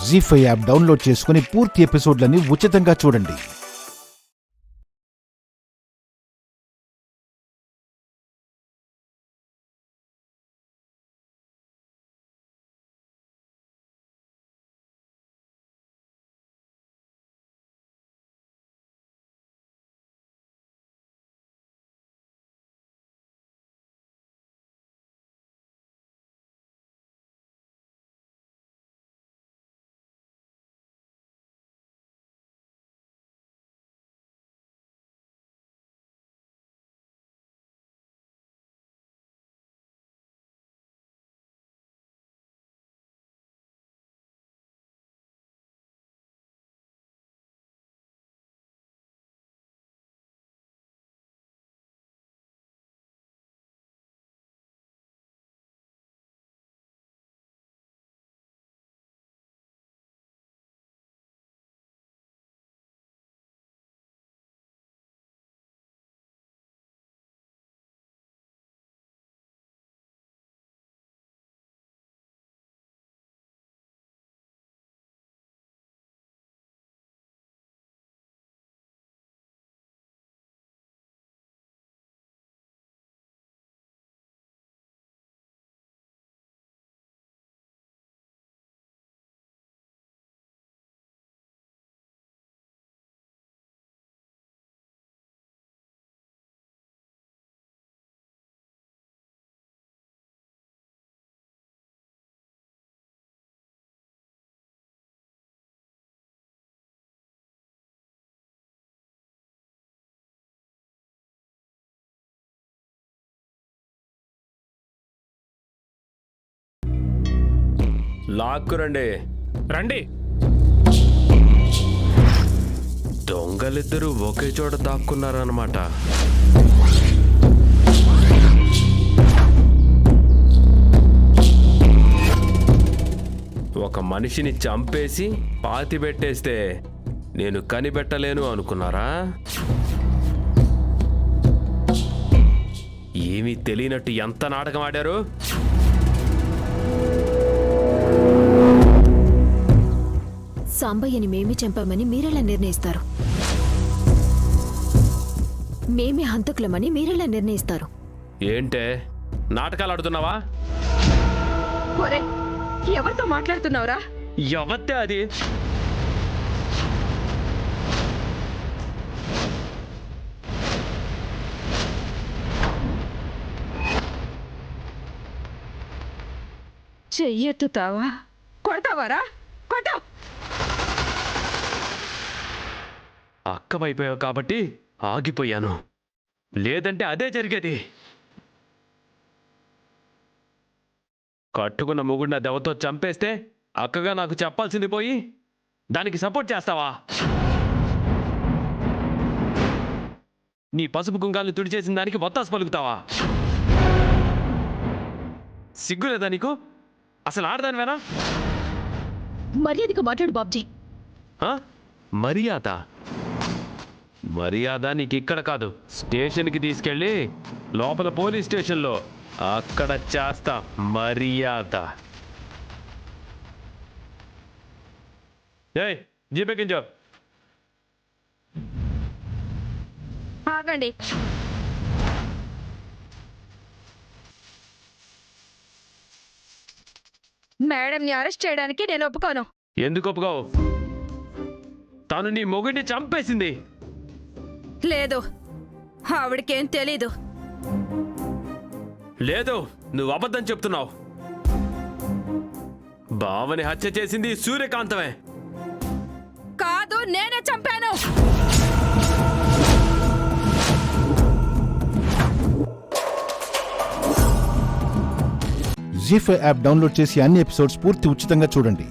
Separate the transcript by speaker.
Speaker 1: జీ5 app download చేసుకుని పూర్తి ఎపిసోడ్లని ఉచితంగా చూడండి.
Speaker 2: లాక్కురండి.
Speaker 3: రండి.
Speaker 2: దొంగలిద్దరూ ఒకే చోట దాక్కున్నారన్నమాట. ఒక మనిషిని చంపేసి పాతి పెట్టేస్తే నేను కనిపెట్టలేను అనుకున్నారా? ఏమీ తెలియనట్టు ఎంత నాటకం ఆడారు.
Speaker 4: సాంబయ్యని మేమే చంపామని మీరెలా నిర్ణయిస్తారు? మేమే హంతకులమని మీరెలా నిర్ణయిస్తారు?
Speaker 2: ఏంటే నాటకాలు ఆడుతున్నావా?
Speaker 5: ఎవరితో మాట్లాడుతున్నావురా?
Speaker 2: ఎవత్తే అది?
Speaker 5: చెయ్యెత్తుతావా? కొడతావారా? కొట్టావు.
Speaker 2: అక్కవైపోయావు కాబట్టి ఆగిపోయాను, లేదంటే అదే జరిగేది. కట్టుకున్న మొగుడిన దెవతో చంపేస్తే అక్కగా నాకు చెప్పాల్సింది పోయి దానికి సపోర్ట్ చేస్తావా? నీ పసుపు కుంకాలను తుడిచేసిన దానికి వత్తాసు పలుకుతావా? సిగ్గులేదా నీకు? అసలు ఆడదానివేనా?
Speaker 4: మర్యాదగా మాట్లాడు బాబ్జీ.
Speaker 2: మర్యాద మర్యాద నీకు ఇక్కడ కాదు, స్టేషన్కి తీసుకెళ్ళి లోపల పోలీస్ స్టేషన్లో అక్కడ చేస్తా మర్యాద. ఏయ్ జీపెక్కించో.
Speaker 5: ఆగండి. మేడంని అరెస్ట్ చేయడానికి నేను ఒప్పుకోను.
Speaker 2: ఎందుకు ఒప్పుకోవు? తను నీ మొగుడిని చంపేసింది.
Speaker 5: లేదు, ఆవిడకేం తెలీదు.
Speaker 2: లేదు, నువ్వు అబద్ధం చెప్తున్నావు. బావని హత్య చేసింది సూర్యకాంతమే.
Speaker 5: కాదు, నేనే చంపాను.
Speaker 1: జీ5 యాప్ డౌన్లోడ్ చేసి అన్ని ఎపిసోడ్స్ పూర్తి ఉచితంగా చూడండి.